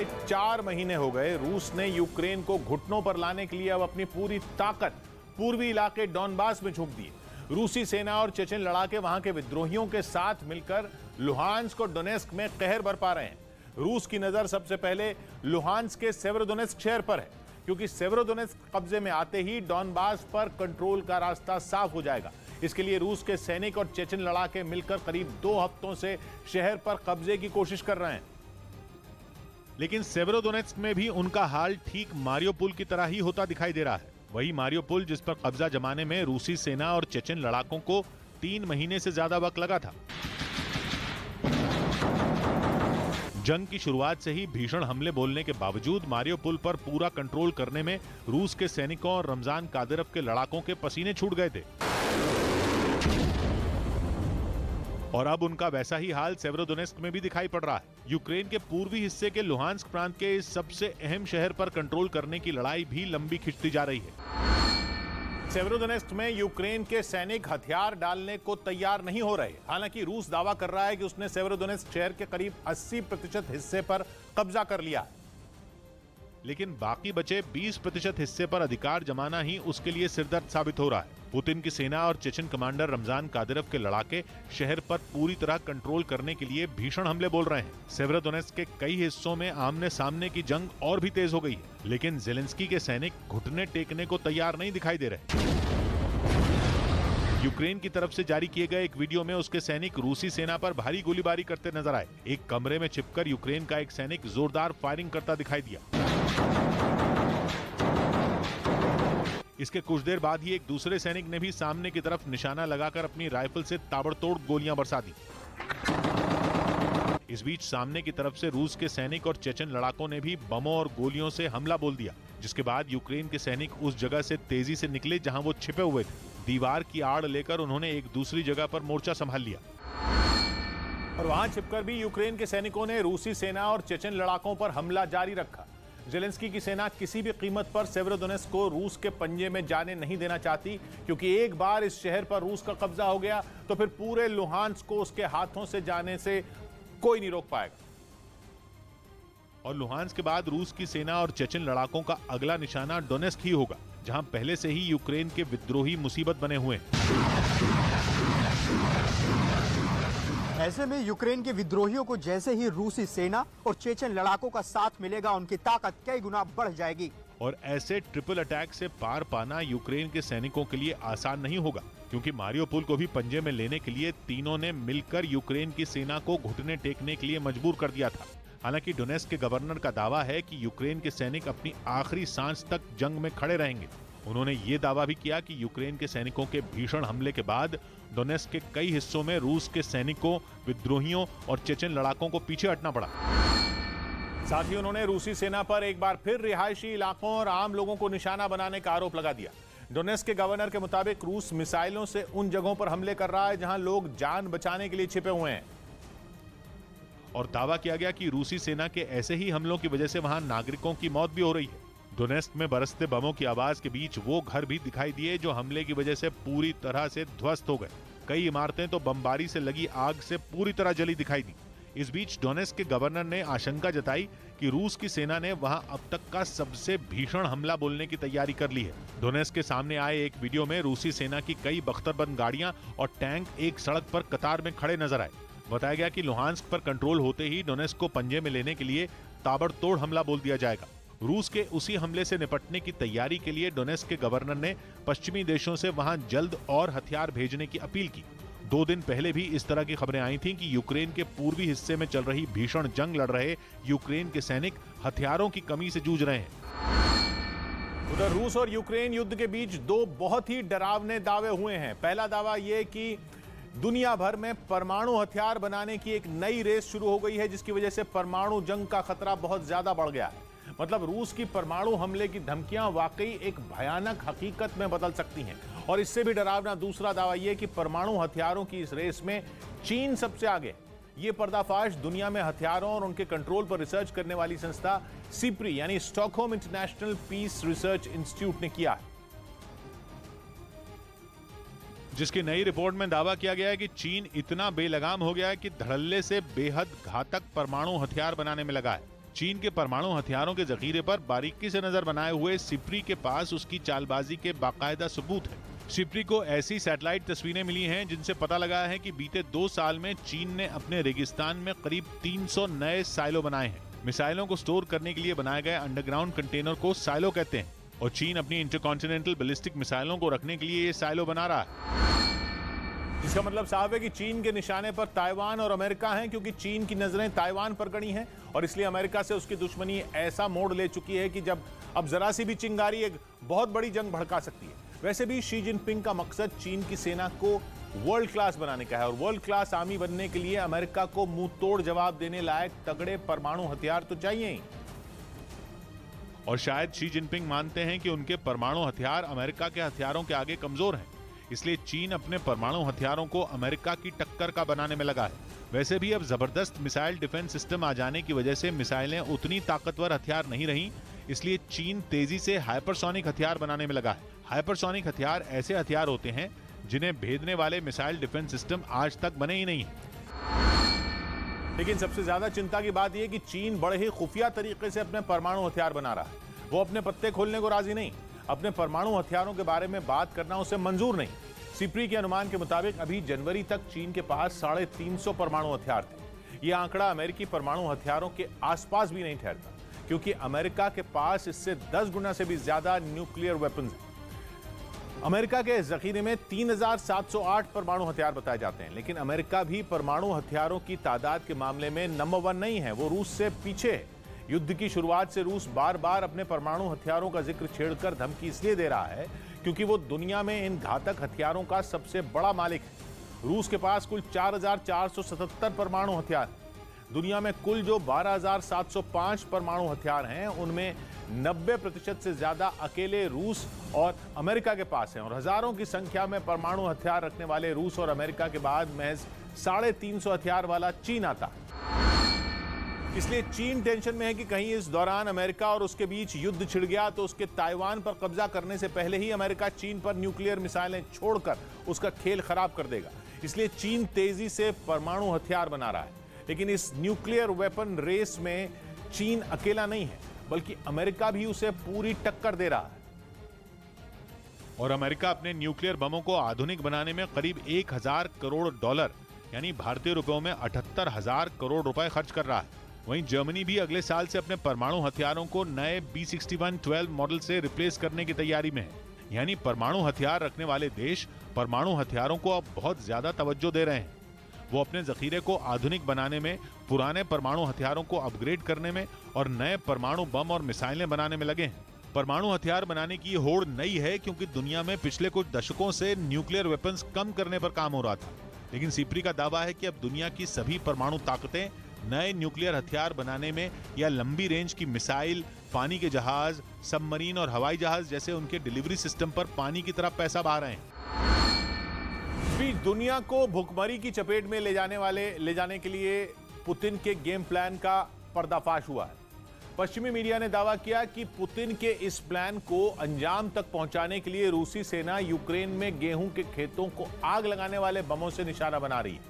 4 महीने हो गए रूस ने यूक्रेन को घुटनों पर लाने के लिए अब अपनी पूरी ताकत पूर्वी इलाके डॉनबास में झोंक दी। रूसी सेना और चेचन लड़ाके वहां के विद्रोहियों के साथ मिलकर लुहांस्क और डोनेस्क में कहर बरपा रहे हैं। रूस की नजर सबसे पहले लुहांस्क के सेवेरोडोनेस्क शहर पर है, क्योंकि सेवेरोडोनेस्क कब्जे में आते ही डॉनबास पर कंट्रोल का रास्ता साफ हो जाएगा। इसके लिए रूस के सैनिक और चेचन लड़ाके मिलकर करीब 2 हफ्तों से शहर पर कब्जे की कोशिश कर रहे हैं। लेकिन सेवेरोडोनेस्क में भी उनका हाल ठीक मारियोपोल की तरह ही होता दिखाई दे रहा है। वही मारियोपोल जिस पर कब्जा जमाने में रूसी सेना और चेचन लड़ाकों को 3 महीने से ज्यादा वक्त लगा था। जंग की शुरुआत से ही भीषण हमले बोलने के बावजूद मारियोपोल पर पूरा कंट्रोल करने में रूस के सैनिकों और रमजान कादिरोव के लड़ाकों के पसीने छूट गए थे। और अब उनका वैसा ही हाल सेवेरोडोनेस्क में भी दिखाई पड़ रहा है। यूक्रेन के पूर्वी हिस्से के लुहांस्क प्रांत के इस सबसे अहम शहर पर कंट्रोल करने की लड़ाई भी लंबी खिंचती जा रही है। सेवेरोडोनेस्क में यूक्रेन के सैनिक हथियार डालने को तैयार नहीं हो रहे। हालांकि रूस दावा कर रहा है कि उसने सेवेरोडोनेस्क शहर के करीब 80% हिस्से पर कब्जा कर लिया है, लेकिन बाकी बचे 20% हिस्से पर अधिकार जमाना ही उसके लिए सिरदर्द साबित हो रहा है। पुतिन की सेना और चेचन कमांडर रमजान कादिरोव के लड़ाके शहर पर पूरी तरह कंट्रोल करने के लिए भीषण हमले बोल रहे हैं। सेवेरोडोनेस्क के कई हिस्सों में आमने सामने की जंग और भी तेज हो गई है, लेकिन जेलेंस्की के सैनिक घुटने टेकने को तैयार नहीं दिखाई दे रहे। यूक्रेन की तरफ से जारी किए गए एक वीडियो में उसके सैनिक रूसी सेना पर भारी गोलीबारी करते नजर आए। एक कमरे में छिपकर यूक्रेन का एक सैनिक जोरदार फायरिंग करता दिखाई दिया। इसके कुछ देर बाद ही एक दूसरे सैनिक ने भी सामने की तरफ निशाना लगाकर अपनी राइफल से ताबड़तोड़ गोलियां बरसा दी। इस बीच सामने की तरफ से रूस के सैनिक और चेचन लड़ाकों ने भी बमों और गोलियों से हमला बोल दिया, जिसके बाद यूक्रेन के सैनिक उस जगह से तेजी से निकले जहां वो छिपे हुए थे। दीवार की आड़ लेकर उन्होंने एक दूसरी जगह पर मोर्चा संभाल लिया और वहां छिपकर भी यूक्रेन के सैनिकों ने रूसी सेना और चेचन लड़ाकों पर हमला जारी रखा। जेलेंस्की की सेना किसी भी कीमत पर सेवेरोडोनेस्क को रूस के पंजे में जाने नहीं देना चाहती, क्योंकि एक बार इस शहर पर रूस का कब्जा हो गया तो फिर पूरे लुहांस्क को उसके हाथों से जाने से कोई नहीं रोक पाएगा। और लुहांस्क के बाद रूस की सेना और चेचन लड़ाकों का अगला निशाना डोनेस्क ही होगा, जहां पहले से ही यूक्रेन के विद्रोही मुसीबत बने हुए हैं। ऐसे में यूक्रेन के विद्रोहियों को जैसे ही रूसी सेना और चेचन लड़ाकों का साथ मिलेगा, उनकी ताकत कई गुना बढ़ जाएगी। और ऐसे ट्रिपल अटैक से पार पाना यूक्रेन के सैनिकों के लिए आसान नहीं होगा, क्योंकि मारियोपोल को भी पंजे में लेने के लिए तीनों ने मिलकर यूक्रेन की सेना को घुटने टेकने के लिए मजबूर कर दिया था। हालांकि डोनेस्क के गवर्नर का दावा है कि यूक्रेन के सैनिक अपनी आखिरी सांस तक जंग में खड़े रहेंगे। उन्होंने ये दावा भी किया कि यूक्रेन के सैनिकों के भीषण हमले के बाद डोनेस्क के कई हिस्सों में रूस के सैनिकों, विद्रोहियों और चेचन लड़ाकों को पीछे हटना पड़ा। साथ ही उन्होंने रूसी सेना पर एक बार फिर रिहायशी इलाकों और आम लोगों को निशाना बनाने का आरोप लगा दिया। डोनेस्क के गवर्नर के मुताबिक रूस मिसाइलों से उन जगहों पर हमले कर रहा है जहां लोग जान बचाने के लिए छिपे हुए हैं। और दावा किया गया कि रूसी सेना के ऐसे ही हमलों की वजह से वहां नागरिकों की मौत भी हो रही है। डोनेस्क में बरसते बमों की आवाज के बीच वो घर भी दिखाई दिए जो हमले की वजह से पूरी तरह से ध्वस्त हो गए। कई इमारतें तो बमबारी से लगी आग से पूरी तरह जली दिखाई दी। इस बीच डोनेस्क के गवर्नर ने आशंका जताई कि रूस की सेना ने वहां अब तक का सबसे भीषण हमला बोलने की तैयारी कर ली है। डोनेस्क के सामने आए एक वीडियो में रूसी सेना की कई बख्तरबंद गाड़ियां और टैंक एक सड़क पर कतार में खड़े नजर आए। बताया गया कि लुहांस्क पर कंट्रोल होते ही डोनेस्क को पंजे में लेने के लिए ताबड़तोड़ हमला बोल दिया जाएगा। रूस के उसी हमले से निपटने की तैयारी के लिए डोनेस्क के गवर्नर ने पश्चिमी देशों से वहां जल्द और हथियार भेजने की अपील की। 2 दिन पहले भी इस तरह की खबरें आई थीं कि यूक्रेन के पूर्वी हिस्से में चल रही भीषण जंग लड़ रहे यूक्रेन के सैनिक हथियारों की कमी से जूझ रहे हैं। उधर रूस और यूक्रेन युद्ध के बीच 2 बहुत ही डरावने दावे हुए हैं। पहला दावा यह कि दुनिया भर में परमाणु हथियार बनाने की एक नई रेस शुरू हो गई है, जिसकी वजह से परमाणु जंग का खतरा बहुत ज्यादा बढ़ गया है। मतलब रूस की परमाणु हमले की धमकियां वाकई एक भयानक हकीकत में बदल सकती हैं। और इससे भी डरावना दूसरा दावा यह कि परमाणु हथियारों की इस रेस में चीन सबसे आगे। यह पर्दाफाश दुनिया में हथियारों और उनके कंट्रोल पर रिसर्च करने वाली संस्था सिप्री यानी Stockholm International Peace Research Institute ने किया है, जिसकी नई रिपोर्ट में दावा किया गया है कि चीन इतना बेलगाम हो गया है कि धड़ल्ले से बेहद घातक परमाणु हथियार बनाने में लगा है। चीन के परमाणु हथियारों के जखीरे पर बारीकी से नजर बनाए हुए सिप्री के पास उसकी चालबाजी के बाकायदा सबूत है। सिप्री को ऐसी सैटेलाइट तस्वीरें मिली हैं जिनसे पता लगा है कि बीते 2 साल में चीन ने अपने रेगिस्तान में करीब 300 नए साइलो बनाए हैं। मिसाइलों को स्टोर करने के लिए बनाए गए अंडरग्राउंड कंटेनर को साइलो कहते हैं और चीन अपनी इंटरकॉन्टिनेंटल बैलिस्टिक मिसाइलों को रखने के लिए ये साइलो बना रहा है। इसका मतलब साफ है कि चीन के निशाने पर ताइवान और अमेरिका हैं, क्योंकि चीन की नजरें ताइवान पर गड़ी हैं और इसलिए अमेरिका से उसकी दुश्मनी ऐसा मोड़ ले चुकी है कि जब अब जरा सी भी चिंगारी एक बहुत बड़ी जंग भड़का सकती है। वैसे भी शी जिनपिंग का मकसद चीन की सेना को वर्ल्ड क्लास बनाने का है और वर्ल्ड क्लास आर्मी बनने के लिए अमेरिका को मुंह तोड़ जवाब देने लायक तगड़े परमाणु हथियार तो चाहिए ही। और शायद शी जिनपिंग मानते हैं कि उनके परमाणु हथियार अमेरिका के हथियारों के आगे कमजोर हैं, इसलिए चीन अपने परमाणु हथियारों को अमेरिका की टक्कर का बनाने में लगा है। वैसे भी अब जबरदस्त मिसाइल डिफेंस सिस्टम आ जाने की वजह से मिसाइलें उतनी ताकतवर हथियार नहीं रही, इसलिए चीन तेजी से हाइपरसोनिक हथियार बनाने में लगा है। हाइपरसोनिक हथियार ऐसे हथियार होते हैं जिन्हें भेदने वाले मिसाइल डिफेंस सिस्टम आज तक बने ही नहीं है। लेकिन सबसे ज्यादा चिंता की बात यह कि चीन बड़े ही खुफिया तरीके से अपने परमाणु हथियार बना रहा है। वो अपने पत्ते खोलने को राजी नहीं, अपने परमाणु हथियारों के बारे में बात करना उसे मंजूर नहीं। सिप्री के अनुमान के मुताबिक अभी जनवरी तक चीन के पास 350 परमाणु हथियार थे। यह आंकड़ा अमेरिकी परमाणु हथियारों के आसपास भी नहीं ठहरता, क्योंकि अमेरिका के पास इससे 10 गुना से भी ज्यादा न्यूक्लियर वेपन्स हैं। अमेरिका के जखीरे में 3708 परमाणु हथियार बताए जाते हैं, लेकिन अमेरिका भी परमाणु हथियारों की तादाद के मामले में नंबर 1 नहीं है, वो रूस से पीछे है। युद्ध की शुरुआत से रूस बार बार अपने परमाणु हथियारों का जिक्र छेड़कर धमकी इसलिए दे रहा है क्योंकि वो दुनिया में इन घातक हथियारों का सबसे बड़ा मालिक है। रूस के पास कुल 4477 परमाणु हथियार। दुनिया में कुल जो 12705 परमाणु हथियार हैं उनमें 90% से ज्यादा अकेले रूस और अमेरिका के पास हैं और हजारों की संख्या में परमाणु हथियार रखने वाले रूस और अमेरिका के बाद महज 350 हथियार वाला चीन आता। इसलिए चीन टेंशन में है कि कहीं इस दौरान अमेरिका और उसके बीच युद्ध छिड़ गया तो उसके ताइवान पर कब्जा करने से पहले ही अमेरिका चीन पर न्यूक्लियर मिसाइलें छोड़कर उसका खेल खराब कर देगा। इसलिए चीन तेजी से परमाणु हथियार बना रहा है, लेकिन इस न्यूक्लियर वेपन रेस में चीन अकेला नहीं है, बल्कि अमेरिका भी उसे पूरी टक्कर दे रहा है। और अमेरिका अपने न्यूक्लियर बमों को आधुनिक बनाने में करीब 1000 करोड़ डॉलर यानी भारतीय रुपयों में 78,000 करोड़ रुपए खर्च कर रहा है। वहीं जर्मनी भी अगले साल से अपने परमाणु हथियारों को नए B6112 मॉडल से रिप्लेस करने की तैयारी में है। यानी परमाणु हथियार रखने वाले देश परमाणु हथियारों को अब बहुत ज्यादा तवज्जो दे रहे हैं। वो अपने जखीरे को आधुनिक बनाने में, पुराने परमाणु हथियारों को अपग्रेड करने में और नए परमाणु बम और मिसाइलें बनाने में लगे हैं। परमाणु हथियार बनाने की होड़ नई है क्योंकि दुनिया में पिछले कुछ दशकों से न्यूक्लियर वेपन्स कम करने पर काम हो रहा था, लेकिन सिप्री का दावा है कि अब दुनिया की सभी परमाणु ताकतें नए न्यूक्लियर हथियार बनाने में या लंबी रेंज की मिसाइल, पानी के जहाज, सबमरीन और हवाई जहाज जैसे उनके डिलीवरी सिस्टम पर पानी की तरह पैसा बहा रहे हैं। बीच दुनिया को भुखमरी की चपेट में ले जाने के लिए पुतिन के गेम प्लान का पर्दाफाश हुआ है। पश्चिमी मीडिया ने दावा किया कि पुतिन के इस प्लान को अंजाम तक पहुंचाने के लिए रूसी सेना यूक्रेन में गेहूं के खेतों को आग लगाने वाले बमों से निशाना बना रही है,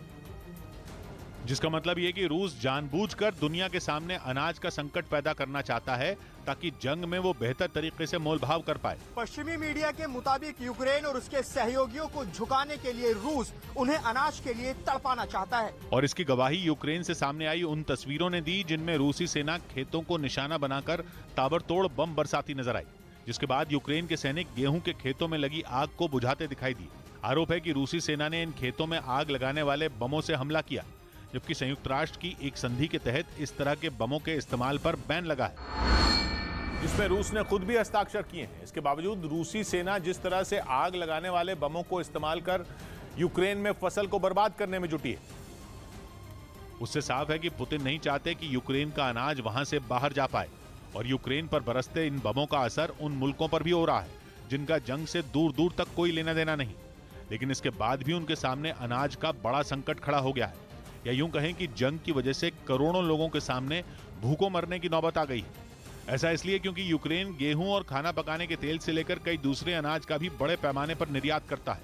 जिसका मतलब यह कि रूस जानबूझकर दुनिया के सामने अनाज का संकट पैदा करना चाहता है ताकि जंग में वो बेहतर तरीके से मोलभाव कर पाए। पश्चिमी मीडिया के मुताबिक यूक्रेन और उसके सहयोगियों को झुकाने के लिए रूस उन्हें अनाज के लिए तड़पाना चाहता है। और इसकी गवाही यूक्रेन से सामने आई उन तस्वीरों ने दी जिनमें रूसी सेना खेतों को निशाना बनाकर ताबड़तोड़ बम बरसाती नजर आई, जिसके बाद यूक्रेन के सैनिक गेहूं के खेतों में लगी आग को बुझाते दिखाई दिए। आरोप है कि रूसी सेना ने इन खेतों में आग लगाने वाले बमों से हमला किया, जबकि संयुक्त राष्ट्र की एक संधि के तहत इस तरह के बमों के इस्तेमाल पर बैन लगा है, जिसमें रूस ने खुद भी हस्ताक्षर किए हैं। इसके बावजूद रूसी सेना जिस तरह से आग लगाने वाले बमों को इस्तेमाल कर यूक्रेन में फसल को बर्बाद करने में जुटी है, उससे साफ है कि पुतिन नहीं चाहते कि यूक्रेन का अनाज वहां से बाहर जा पाए और यूक्रेन पर बरसते इन बमों का असर उन मुल्कों पर भी हो रहा है जिनका जंग से दूर दूर तक कोई लेना देना नहीं, लेकिन इसके बाद भी उनके सामने अनाज का बड़ा संकट खड़ा हो गया है। या यूं कहें कि जंग की वजह से करोड़ों लोगों के सामने भूखों मरने की नौबत आ गई है। ऐसा इसलिए क्योंकि यूक्रेन गेहूं और खाना पकाने के तेल से लेकर कई दूसरे अनाज का भी बड़े पैमाने पर निर्यात करता है,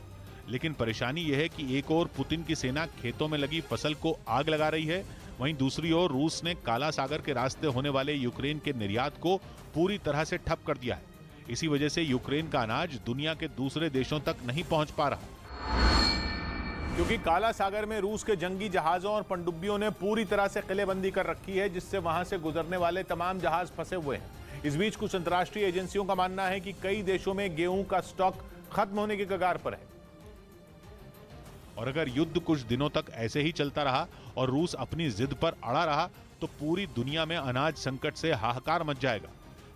लेकिन परेशानी यह है कि एक ओर पुतिन की सेना खेतों में लगी फसल को आग लगा रही है, वहीं दूसरी ओर रूस ने काला सागर के रास्ते होने वाले यूक्रेन के निर्यात को पूरी तरह से ठप कर दिया है। इसी वजह से यूक्रेन का अनाज दुनिया के दूसरे देशों तक नहीं पहुंच पा रहा, क्योंकि काला सागर में रूस के जंगी जहाजों और पनडुब्बियों ने पूरी तरह से किलेबंदी कर रखी है, जिससे वहां से गुजरने वाले तमाम जहाज फंसे हुए हैं। इस बीच कुछ अंतर्राष्ट्रीय एजेंसियों का मानना है कि कई देशों में गेहूं का स्टॉक खत्म होने की कगार पर है। और अगर युद्ध कुछ दिनों तक ऐसे ही चलता रहा और रूस अपनी जिद पर अड़ा रहा तो पूरी दुनिया में अनाज संकट से हाहाकार मच जाएगा।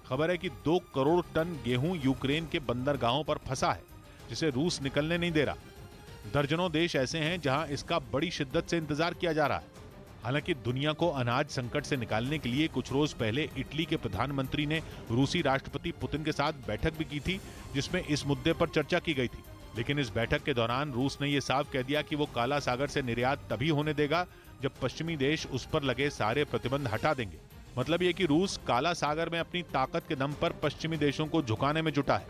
खबर है कि 2 करोड़ टन गेहूं यूक्रेन के बंदरगाहों पर फंसा है, जिसे रूस निकलने नहीं दे रहा। दर्जनों देश ऐसे हैं जहां इसका बड़ी शिद्दत से इंतजार किया जा रहा है। हालांकि दुनिया को अनाज संकट से निकालने के लिए कुछ रोज पहले इटली के प्रधानमंत्री ने रूसी राष्ट्रपति पुतिन के साथ बैठक भी की थी, जिसमें इस मुद्दे पर चर्चा की गई थी। लेकिन इस बैठक के दौरान रूस ने यह साफ कह दिया कि वो काला सागर से निर्यात तभी होने देगा जब पश्चिमी देश उस पर लगे सारे प्रतिबंध हटा देंगे। मतलब ये कि रूस काला सागर में अपनी ताकत के दम पर पश्चिमी देशों को झुकाने में जुटा है,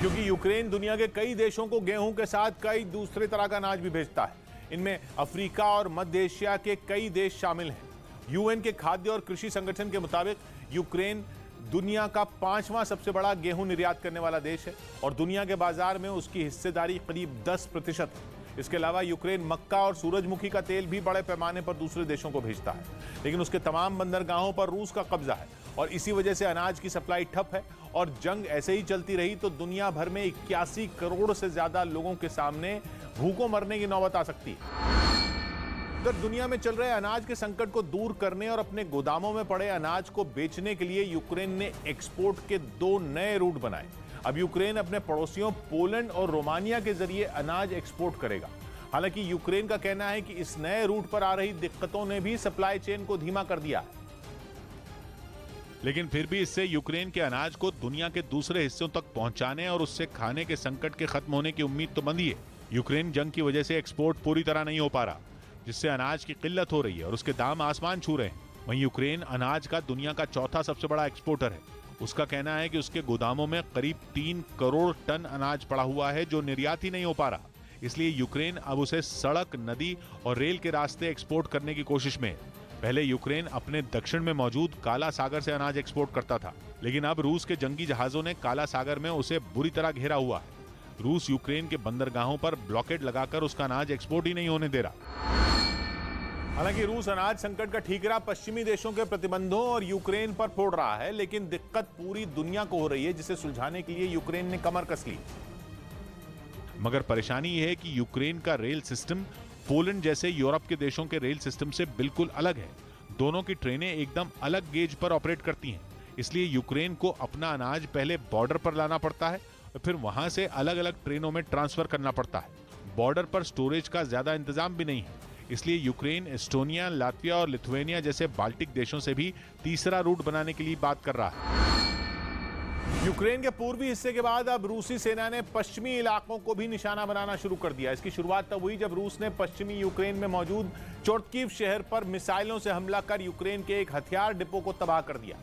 क्योंकि यूक्रेन दुनिया के कई देशों को गेहूं के साथ कई दूसरे तरह का अनाज भी भेजता है। इनमें अफ्रीका और मध्य एशिया के कई देश शामिल हैं। यूएन के खाद्य और कृषि संगठन के मुताबिक यूक्रेन दुनिया का 5वां सबसे बड़ा गेहूं निर्यात करने वाला देश है और दुनिया के बाजार में उसकी हिस्सेदारी करीब 10% है। इसके अलावा यूक्रेन मक्का और सूरजमुखी का तेल भी बड़े पैमाने पर दूसरे देशों को भेजता है, लेकिन उसके तमाम बंदरगाहों पर रूस का कब्जा है और इसी वजह से अनाज की सप्लाई ठप है। और जंग ऐसे ही चलती रही तो दुनिया भर में 81 करोड़ से ज्यादा लोगों के सामने भूखों मरने की नौबत आ सकती है। अगर दुनिया में चल रहे अनाज के संकट को दूर करने और अपने गोदामों में पड़े अनाज को बेचने के लिए यूक्रेन ने एक्सपोर्ट के 2 नए रूट बनाए। अब यूक्रेन अपने पड़ोसियों पोलैंड और रोमानिया के जरिए अनाज एक्सपोर्ट करेगा। हालांकि यूक्रेन का कहना है कि इस नए रूट पर आ रही दिक्कतों ने भी सप्लाई चेन को धीमा कर दिया है। लेकिन फिर भी इससे यूक्रेन के अनाज को दुनिया के दूसरे हिस्सों तक पहुंचाने और उससे खाने के संकट के खत्म होने की उम्मीद तो बंधी है। यूक्रेन जंग की वजह से एक्सपोर्ट पूरी तरह नहीं हो पा रहा, जिससे अनाज की किल्लत हो रही है और उसके दाम आसमान छू रहे हैं। वहीं यूक्रेन अनाज का दुनिया का 4था सबसे बड़ा एक्सपोर्टर है। उसका कहना है कि उसके गोदामों में करीब 3 करोड़ टन अनाज पड़ा हुआ है जो निर्यात ही नहीं हो पा रहा। इसलिए यूक्रेन अब उसे सड़क, नदी और रेल के रास्ते एक्सपोर्ट करने की कोशिश में है। पहले यूक्रेन अपने दक्षिण में मौजूद काला सागर से अनाज एक्सपोर्ट करता था, लेकिन अब रूस के जंगी जहाजों ने काला सागर में उसे बुरी तरह घेरा हुआ है। रूस यूक्रेन के बंदरगाहों पर ब्लॉकेड लगाकर उसका अनाज एक्सपोर्ट ही नहीं होने दे रहा। हालांकि रूस अनाज संकट का ठीकरा पश्चिमी देशों के प्रतिबंधों और यूक्रेन पर फोड़ रहा है, लेकिन दिक्कत पूरी दुनिया को हो रही है, जिसे सुलझाने के लिए यूक्रेन ने कमर कस ली। मगर परेशानी यह है कि यूक्रेन का रेल सिस्टम पोलैंड जैसे यूरोप के देशों के रेल सिस्टम से बिल्कुल अलग है। दोनों की ट्रेनें एकदम अलग गेज पर ऑपरेट करती हैं। इसलिए यूक्रेन को अपना अनाज पहले बॉर्डर पर लाना पड़ता है और फिर वहां से अलग अलग ट्रेनों में ट्रांसफर करना पड़ता है। बॉर्डर पर स्टोरेज का ज्यादा इंतजाम भी नहीं है, इसलिए यूक्रेन एस्टोनिया, लातविया और लिथुआनिया जैसे बाल्टिक देशों से भी तीसरा रूट बनाने के लिए बात कर रहा है। यूक्रेन के पूर्वी हिस्से के बाद अब रूसी सेना ने पश्चिमी इलाकों को भी निशाना बनाना शुरू कर दिया। इसकी शुरुआत तब हुई जब रूस ने पश्चिमी यूक्रेन में मौजूद चोर्टकीव शहर पर मिसाइलों से हमला कर यूक्रेन के एक हथियार डिपो को तबाह कर दिया।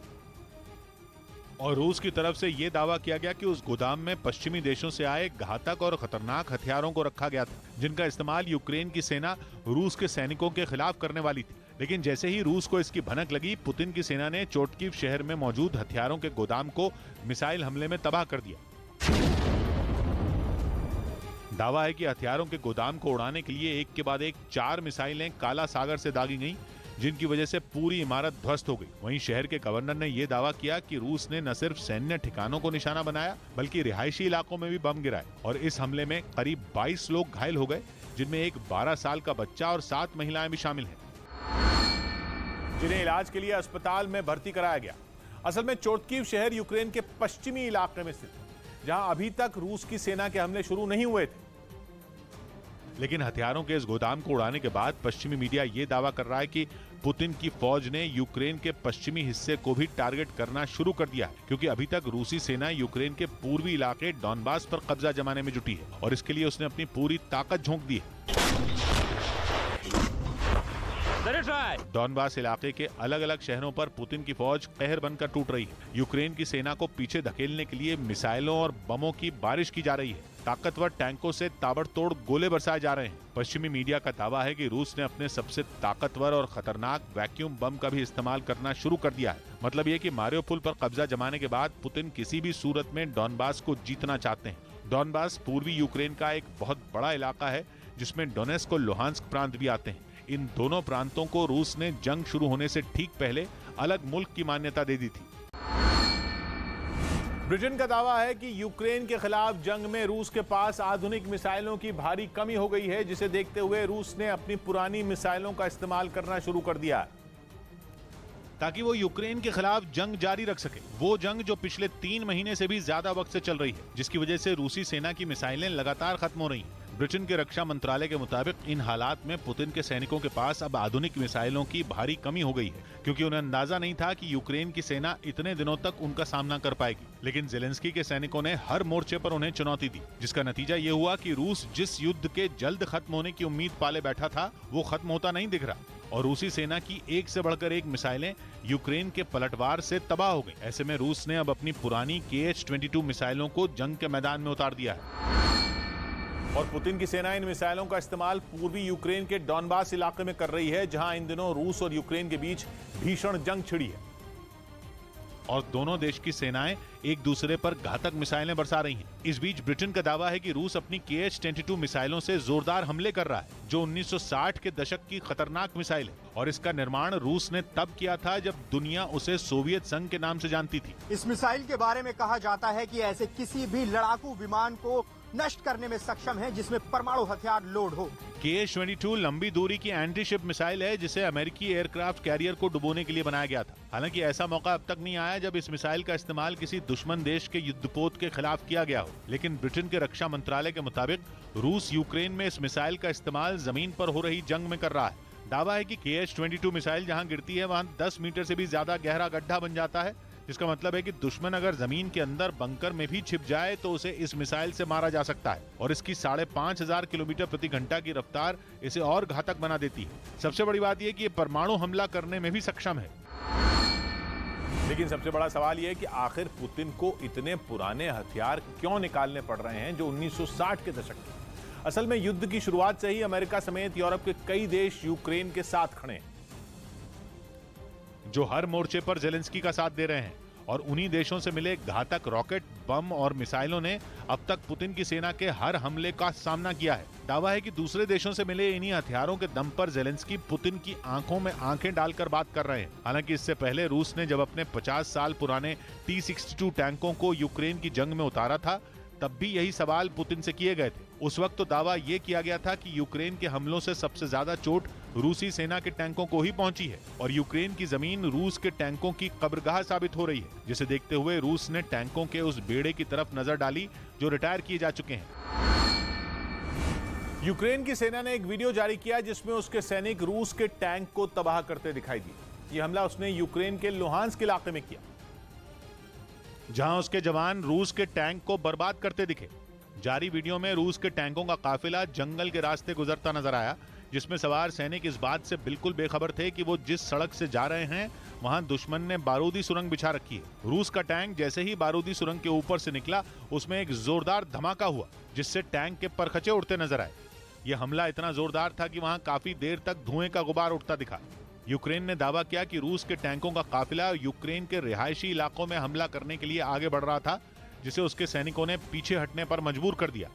और रूस की तरफ से यह दावा किया गया कि उस गोदाम में पश्चिमी देशों से आए घातक और खतरनाक हथियारों को रखा गया था, जिनका इस्तेमाल यूक्रेन की सेना रूस के सैनिकों के खिलाफ करने वाली थी। लेकिन जैसे ही रूस को इसकी भनक लगी, पुतिन की सेना ने चोटकीव शहर में मौजूद हथियारों के गोदाम को मिसाइल हमले में तबाह कर दिया। दावा है कि हथियारों के गोदाम को उड़ाने के लिए एक के बाद एक 4 मिसाइलें काला सागर से दागी गईं, जिनकी वजह से पूरी इमारत ध्वस्त हो गई। वहीं शहर के गवर्नर ने यह दावा किया कि रूस ने न सिर्फ सैन्य ठिकानों को निशाना बनाया, बल्कि रिहायशी इलाकों में भी बम गिराए और इस हमले में करीब 22 लोग घायल हो गए, जिनमें एक 12 साल का बच्चा और 7 महिलाएं भी शामिल हैं, जिन्हें इलाज के लिए अस्पताल में भर्ती कराया गया। असल में चोटकीव शहर यूक्रेन के पश्चिमी इलाके में स्थित है, जहां अभी तक रूस की सेना के हमले शुरू नहीं हुए थे। लेकिन हथियारों के इस गोदाम को उड़ाने के बाद पश्चिमी मीडिया ये दावा कर रहा है कि पुतिन की फौज ने यूक्रेन के पश्चिमी हिस्से को भी टारगेट करना शुरू कर दिया है, क्योंकि अभी तक रूसी सेना यूक्रेन के पूर्वी इलाके डॉनबास पर कब्जा जमाने में जुटी है और इसके लिए उसने अपनी पूरी ताकत झोंक दी है। डॉनबास इलाके के अलग अलग शहरों पर पुतिन की फौज कहर बनकर टूट रही है। यूक्रेन की सेना को पीछे धकेलने के लिए मिसाइलों और बमों की बारिश की जा रही है। ताकतवर टैंकों से ताबड़तोड़ गोले बरसाए जा रहे हैं। पश्चिमी मीडिया का दावा है कि रूस ने अपने सबसे ताकतवर और खतरनाक वैक्यूम बम का भी इस्तेमाल करना शुरू कर दिया है। मतलब ये कि मारियोपोल पर कब्जा जमाने के बाद पुतिन किसी भी सूरत में डॉनबास को जीतना चाहते हैं। डॉनबास पूर्वी यूक्रेन का एक बहुत बड़ा इलाका है जिसमें डोनेस्क और लुहांस्क प्रांत भी आते हैं। इन दोनों प्रांतों को रूस ने जंग शुरू होने से ठीक पहले अलग मुल्क की मान्यता दे दी थी। ब्रिटेन का दावा है कि यूक्रेन के खिलाफ जंग में रूस के पास आधुनिक मिसाइलों की भारी कमी हो गई है, जिसे देखते हुए रूस ने अपनी पुरानी मिसाइलों का इस्तेमाल करना शुरू कर दिया है ताकि वो यूक्रेन के खिलाफ जंग जारी रख सके। वो जंग जो पिछले 3 महीने से भी ज्यादा वक्त से चल रही है, जिसकी वजह से रूसी सेना की मिसाइलें लगातार खत्म हो रही हैं। ब्रिटेन के रक्षा मंत्रालय के मुताबिक इन हालात में पुतिन के सैनिकों के पास अब आधुनिक मिसाइलों की भारी कमी हो गई है, क्योंकि उन्हें अंदाजा नहीं था कि यूक्रेन की सेना इतने दिनों तक उनका सामना कर पाएगी। लेकिन जेलेंस्की के सैनिकों ने हर मोर्चे पर उन्हें चुनौती दी, जिसका नतीजा ये हुआ कि रूस जिस युद्ध के जल्द खत्म होने की उम्मीद पाले बैठा था, वो खत्म होता नहीं दिख रहा और रूसी सेना की एक से बढ़कर एक मिसाइलें यूक्रेन के पलटवार से तबाह हो गई। ऐसे में रूस ने अब अपनी पुरानी KH-22 मिसाइलों को जंग के मैदान में उतार दिया है और पुतिन की सेना इन मिसाइलों का इस्तेमाल पूर्वी यूक्रेन के डॉनबास इलाके में कर रही है, जहां इन दिनों रूस और यूक्रेन के बीच भीषण जंग छिड़ी है और दोनों देश की सेनाएं एक दूसरे पर घातक मिसाइलें बरसा रही हैं। इस बीच ब्रिटेन का दावा है कि रूस अपनी KH-22 मिसाइलों से जोरदार हमले कर रहा है, जो 1960 के दशक की खतरनाक मिसाइल है और इसका निर्माण रूस ने तब किया था जब दुनिया उसे सोवियत संघ के नाम से जानती थी। इस मिसाइल के बारे में कहा जाता है कि ऐसे किसी भी लड़ाकू विमान को नष्ट करने में सक्षम है जिसमें परमाणु हथियार लोड हो। KH-22 लंबी दूरी की एंटी शिप मिसाइल है जिसे अमेरिकी एयरक्राफ्ट कैरियर को डुबोने के लिए बनाया गया था। हालांकि ऐसा मौका अब तक नहीं आया जब इस मिसाइल का इस्तेमाल किसी दुश्मन देश के युद्धपोत के खिलाफ किया गया हो। लेकिन ब्रिटेन के रक्षा मंत्रालय के मुताबिक रूस यूक्रेन में इस मिसाइल का इस्तेमाल जमीन पर हो रही जंग में कर रहा है। दावा है कि KH-22 मिसाइल जहां गिरती है वहां 10 मीटर से भी ज्यादा गहरा गड्ढा बन जाता है, जिसका मतलब है कि दुश्मन अगर जमीन के अंदर बंकर में भी छिप जाए तो उसे इस मिसाइल से मारा जा सकता है और इसकी 5,500 किलोमीटर प्रति घंटा की रफ्तार इसे और घातक बना देती है। सबसे बड़ी बात यह कि ये परमाणु हमला करने में भी सक्षम है। लेकिन सबसे बड़ा सवाल यह है कि आखिर पुतिन को इतने पुराने हथियार क्यों निकालने पड़ रहे हैं जो 1960 के दशक के। असल में युद्ध की शुरुआत से ही अमेरिका समेत यूरोप के कई देश यूक्रेन के साथ खड़े हैं, जो हर मोर्चे पर जेलेंस्की का साथ दे रहे हैं और उन्हीं देशों से मिले घातक रॉकेट, बम और मिसाइलों ने अब तक पुतिन की सेना के हर हमले का सामना किया है। दावा है कि दूसरे देशों से मिले इन्हीं हथियारों के दम पर जेलेंस्की पुतिन की आंखों में आंखें डालकर बात कर रहे हैं। हालांकि इससे पहले रूस ने जब अपने 50 साल पुराने T-62 टैंकों को यूक्रेन की जंग में उतारा था, तब भी यही सवाल पुतिन से किए गए थे। उस वक्त तो दावा यह किया गया था कि यूक्रेन के हमलों से सबसे ज्यादा चोट रूसी सेना के टैंकों को ही पहुंची है और यूक्रेन की जमीन रूस के टैंकों की कब्रगाह साबित हो रही है, जिसे देखते हुए रूस ने टैंकों के उस बेड़े की तरफ नजर डाली जो रिटायर किए जा चुके हैं। यूक्रेन की सेना ने एक वीडियो जारी किया जिसमें उसके सैनिक रूस के टैंक को तबाह करते दिखाई दिए। यह हमला उसने यूक्रेन के लुहांस्क इलाके में किया, जहां उसके जवान रूस के टैंक को बर्बाद करते दिखे। जारी वीडियो में रूस के टैंकों का काफिला जंगल के रास्ते गुजरता नजर आया, जिसमें सवार सैनिक इस बात से बिल्कुल बेखबर थे कि वो जिस सड़क से जा रहे हैं वहां दुश्मन ने बारूदी सुरंग बिछा रखी है। रूस का टैंक जैसे ही बारूदी सुरंग के ऊपर से निकला, उसमें एक जोरदार धमाका हुआ जिससे टैंक के परखचे उड़ते नजर आए। यह हमला इतना जोरदार था कि वहां काफी देर तक धुएं का गुबार उठता दिखा। यूक्रेन ने दावा किया कि रूस के टैंकों का काफिला यूक्रेन के रिहायशी इलाकों में हमला करने के लिए आगे बढ़ रहा था, जिसे उसके सैनिकों ने पीछे हटने पर मजबूर कर दिया।